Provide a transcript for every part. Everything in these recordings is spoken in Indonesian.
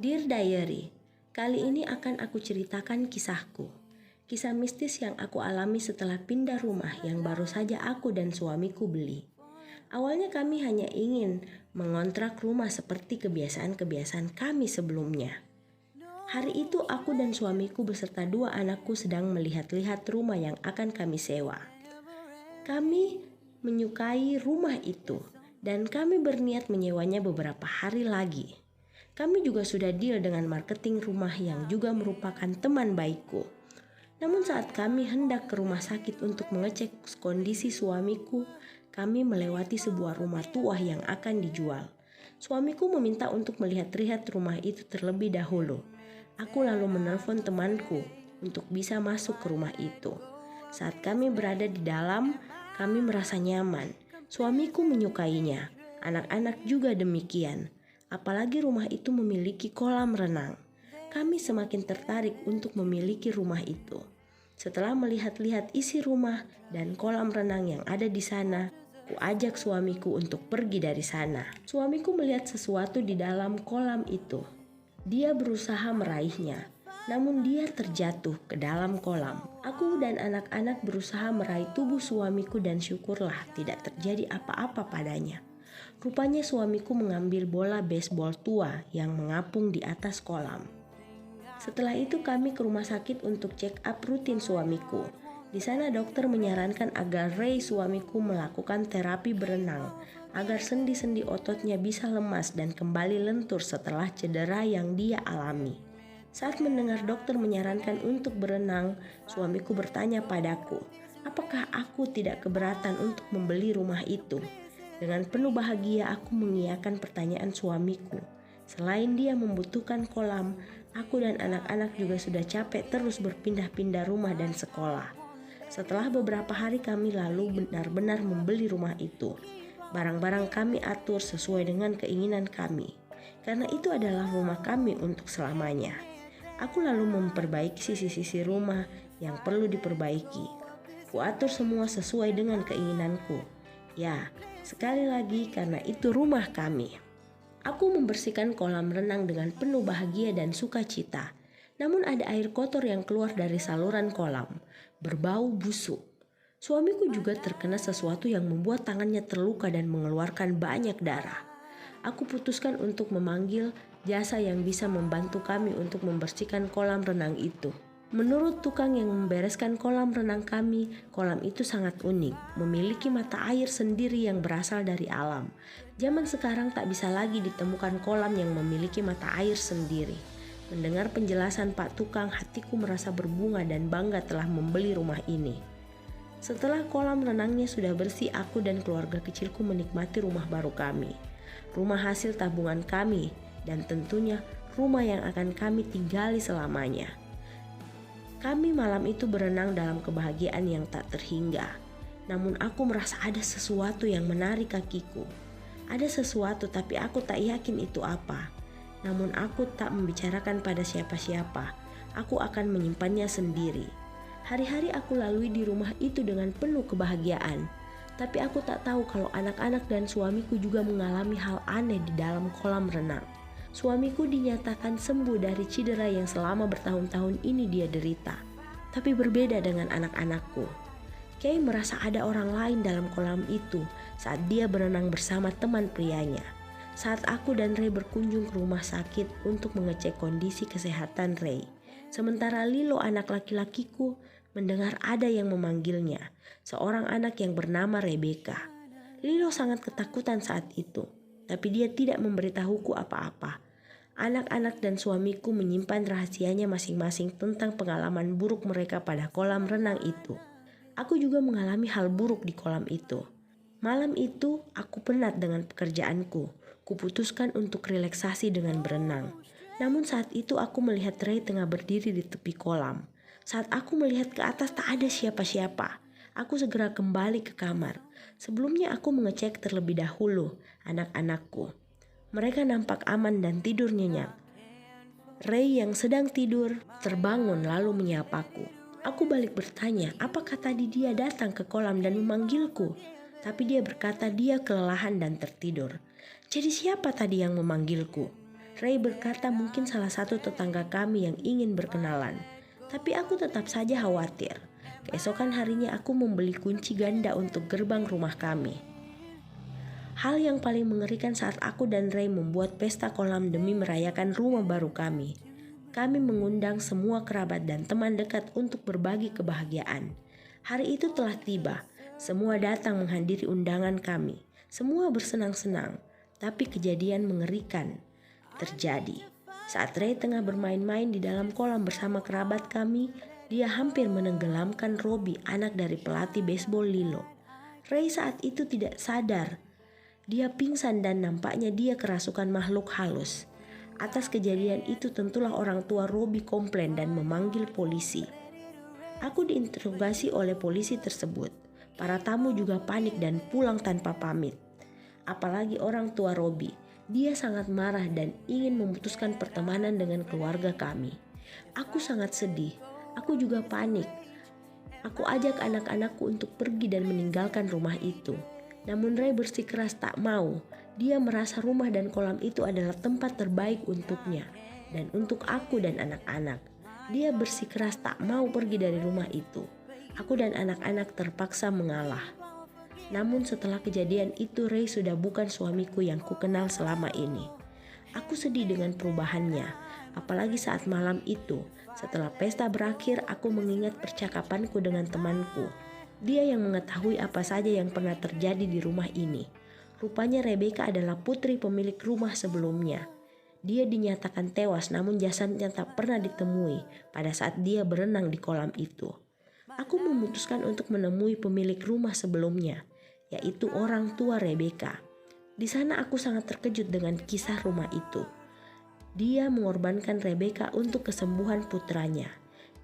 Dear Diary, kali ini akan aku ceritakan kisahku. Kisah mistis yang aku alami setelah pindah rumah yang baru saja aku dan suamiku beli. Awalnya kami hanya ingin mengontrak rumah seperti kebiasaan-kebiasaan kami sebelumnya. Hari itu aku dan suamiku beserta 2 anakku sedang melihat-lihat rumah yang akan kami sewa. Kami menyukai rumah itu dan kami berniat menyewanya beberapa hari lagi. Kami juga sudah deal dengan marketing rumah yang juga merupakan teman baikku. Namun saat kami hendak ke rumah sakit untuk mengecek kondisi suamiku, kami melewati sebuah rumah tua yang akan dijual. Suamiku meminta untuk melihat-lihat rumah itu terlebih dahulu. Aku lalu menelpon temanku untuk bisa masuk ke rumah itu. Saat kami berada di dalam, kami merasa nyaman. Suamiku menyukainya, anak-anak juga demikian. Apalagi rumah itu memiliki kolam renang. Kami semakin tertarik untuk memiliki rumah itu. Setelah melihat-lihat isi rumah dan kolam renang yang ada di sana, ku ajak suamiku untuk pergi dari sana. Suamiku melihat sesuatu di dalam kolam itu. Dia berusaha meraihnya, namun dia terjatuh ke dalam kolam. Aku dan anak-anak berusaha meraih tubuh suamiku dan syukurlah tidak terjadi apa-apa padanya. Rupanya suamiku mengambil bola baseball tua yang mengapung di atas kolam. Setelah itu kami ke rumah sakit untuk check up rutin suamiku. Di sana dokter menyarankan agar Ray suamiku melakukan terapi berenang agar sendi-sendi ototnya bisa lemas dan kembali lentur setelah cedera yang dia alami. Saat mendengar dokter menyarankan untuk berenang, suamiku bertanya padaku, apakah aku tidak keberatan untuk membeli rumah itu? Dengan penuh bahagia aku mengiyakan pertanyaan suamiku. Selain dia membutuhkan kolam, aku dan anak-anak juga sudah capek terus berpindah-pindah rumah dan sekolah. Setelah beberapa hari kami lalu benar-benar membeli rumah itu. Barang-barang kami atur sesuai dengan keinginan kami, karena itu adalah rumah kami untuk selamanya. Aku lalu memperbaiki sisi-sisi rumah yang perlu diperbaiki. Kuatur semua sesuai dengan keinginanku. Ya, sekali lagi karena itu rumah kami. Aku membersihkan kolam renang dengan penuh bahagia dan sukacita. Namun ada air kotor yang keluar dari saluran kolam, berbau busuk. Suamiku juga terkena sesuatu yang membuat tangannya terluka dan mengeluarkan banyak darah. Aku putuskan untuk memanggil jasa yang bisa membantu kami untuk membersihkan kolam renang itu. Menurut tukang yang membereskan kolam renang kami, kolam itu sangat unik, memiliki mata air sendiri yang berasal dari alam. Zaman sekarang tak bisa lagi ditemukan kolam yang memiliki mata air sendiri. Mendengar penjelasan Pak Tukang, hatiku merasa berbunga dan bangga telah membeli rumah ini. Setelah kolam renangnya sudah bersih, aku dan keluarga kecilku menikmati rumah baru kami. Rumah hasil tabungan kami, dan tentunya rumah yang akan kami tinggali selamanya. Kami malam itu berenang dalam kebahagiaan yang tak terhingga. Namun aku merasa ada sesuatu yang menarik kakiku. Ada sesuatu tapi aku tak yakin itu apa. Namun aku tak membicarakan pada siapa-siapa. Aku akan menyimpannya sendiri. Hari-hari aku lalui di rumah itu dengan penuh kebahagiaan. Tapi aku tak tahu kalau anak-anak dan suamiku juga mengalami hal aneh di dalam kolam renang. Suamiku dinyatakan sembuh dari cedera yang selama bertahun-tahun ini dia derita. Tapi berbeda dengan anak-anakku. Kay merasa ada orang lain dalam kolam itu saat dia berenang bersama teman prianya. Saat aku dan Ray berkunjung ke rumah sakit untuk mengecek kondisi kesehatan Ray. Sementara Lilo, anak laki-lakiku, mendengar ada yang memanggilnya, seorang anak yang bernama Rebecca. Lilo sangat ketakutan saat itu. Tapi dia tidak memberitahuku apa-apa. Anak-anak dan suamiku menyimpan rahasianya masing-masing tentang pengalaman buruk mereka pada kolam renang itu. Aku juga mengalami hal buruk di kolam itu. Malam itu aku penat dengan pekerjaanku. Kuputuskan untuk relaksasi dengan berenang. Namun saat itu aku melihat Ray tengah berdiri di tepi kolam. Saat aku melihat ke atas tak ada siapa-siapa. Aku segera kembali ke kamar. Sebelumnya aku mengecek terlebih dahulu anak-anakku. Mereka nampak aman dan tidur nyenyak. Ray yang sedang tidur terbangun lalu menyapaku. Aku balik bertanya, apakah tadi dia datang ke kolam dan memanggilku? Tapi dia berkata dia kelelahan dan tertidur. Jadi siapa tadi yang memanggilku? Ray berkata mungkin salah satu tetangga kami yang ingin berkenalan. Tapi aku tetap saja khawatir. Keesokan harinya aku membeli kunci ganda untuk gerbang rumah kami. Hal yang paling mengerikan saat aku dan Ray membuat pesta kolam demi merayakan rumah baru kami. Kami mengundang semua kerabat dan teman dekat untuk berbagi kebahagiaan. Hari itu telah tiba. Semua datang menghadiri undangan kami. Semua bersenang-senang. Tapi kejadian mengerikan terjadi. Saat Ray tengah bermain-main di dalam kolam bersama kerabat kami, dia hampir menenggelamkan Robbie, anak dari pelatih baseball Lilo. Ray saat itu tidak sadar. Dia pingsan dan nampaknya dia kerasukan makhluk halus. Atas kejadian itu tentulah orang tua Robbie komplain dan memanggil polisi. Aku diinterogasi oleh polisi tersebut. Para tamu juga panik dan pulang tanpa pamit. Apalagi orang tua Robbie. Dia sangat marah dan ingin memutuskan pertemanan dengan keluarga kami. Aku sangat sedih. Aku juga panik. Aku ajak anak-anakku untuk pergi dan meninggalkan rumah itu. Namun Ray bersikeras tak mau. Dia merasa rumah dan kolam itu adalah tempat terbaik untuknya dan untuk aku dan anak-anak. Dia bersikeras tak mau pergi dari rumah itu. Aku dan anak-anak terpaksa mengalah. Namun setelah kejadian itu Ray sudah bukan suamiku yang kukenal selama ini. Aku sedih dengan perubahannya, apalagi saat malam itu. Setelah pesta berakhir, aku mengingat percakapanku dengan temanku. Dia yang mengetahui apa saja yang pernah terjadi di rumah ini. Rupanya Rebecca adalah putri pemilik rumah sebelumnya. Dia dinyatakan tewas namun jasadnya tak pernah ditemui pada saat dia berenang di kolam itu. Aku memutuskan untuk menemui pemilik rumah sebelumnya, yaitu orang tua Rebecca. Di sana aku sangat terkejut dengan kisah rumah itu. Dia mengorbankan Rebecca untuk kesembuhan putranya.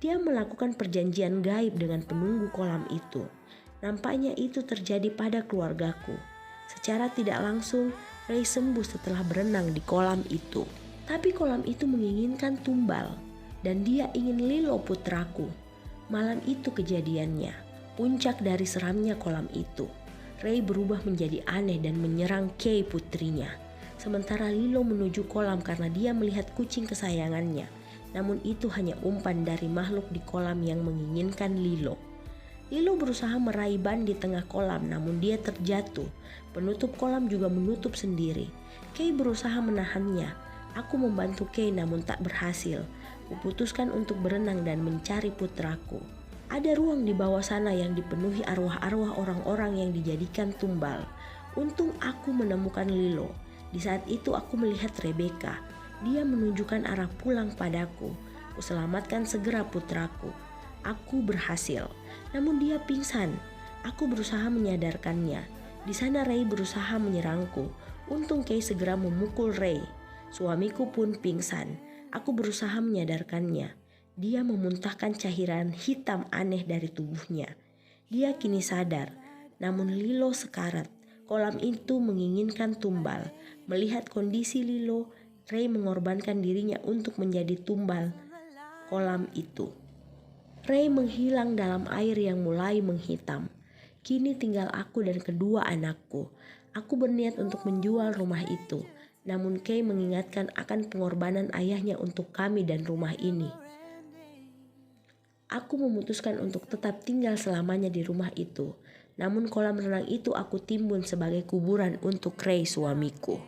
Dia melakukan perjanjian gaib dengan penunggu kolam itu. Nampaknya itu terjadi pada keluargaku. Secara tidak langsung, Ray sembuh setelah berenang di kolam itu. Tapi kolam itu menginginkan tumbal, dan dia ingin Lilo putraku. Malam itu kejadiannya, puncak dari seramnya kolam itu. Ray berubah menjadi aneh dan menyerang Kay putrinya. Sementara Lilo menuju kolam karena dia melihat kucing kesayangannya. Namun itu hanya umpan dari makhluk di kolam yang menginginkan Lilo. Lilo berusaha meraih ban di tengah kolam namun dia terjatuh. Penutup kolam juga menutup sendiri. Kay berusaha menahannya. Aku membantu Kay namun tak berhasil. Kuputuskan untuk berenang dan mencari putraku. Ada ruang di bawah sana yang dipenuhi arwah-arwah orang-orang yang dijadikan tumbal. Untung aku menemukan Lilo. Di saat itu aku melihat Rebecca. Dia menunjukkan arah pulang padaku. Kuselamatkan segera putraku. Aku berhasil. Namun dia pingsan. Aku berusaha menyadarkannya. Di sana Ray berusaha menyerangku. Untung Kay segera memukul Ray. Suamiku pun pingsan. Aku berusaha menyadarkannya. Dia memuntahkan cairan hitam aneh dari tubuhnya. Dia kini sadar, namun Lilo sekarat. Kolam itu menginginkan tumbal. Melihat kondisi Lilo, Ray mengorbankan dirinya untuk menjadi tumbal kolam itu. Ray menghilang dalam air yang mulai menghitam. Kini tinggal aku dan kedua anakku. Aku berniat untuk menjual rumah itu. Namun Kay mengingatkan akan pengorbanan ayahnya untuk kami dan rumah ini. Aku memutuskan untuk tetap tinggal selamanya di rumah itu. Namun kolam renang itu aku timbun sebagai kuburan untuk Ray suamiku.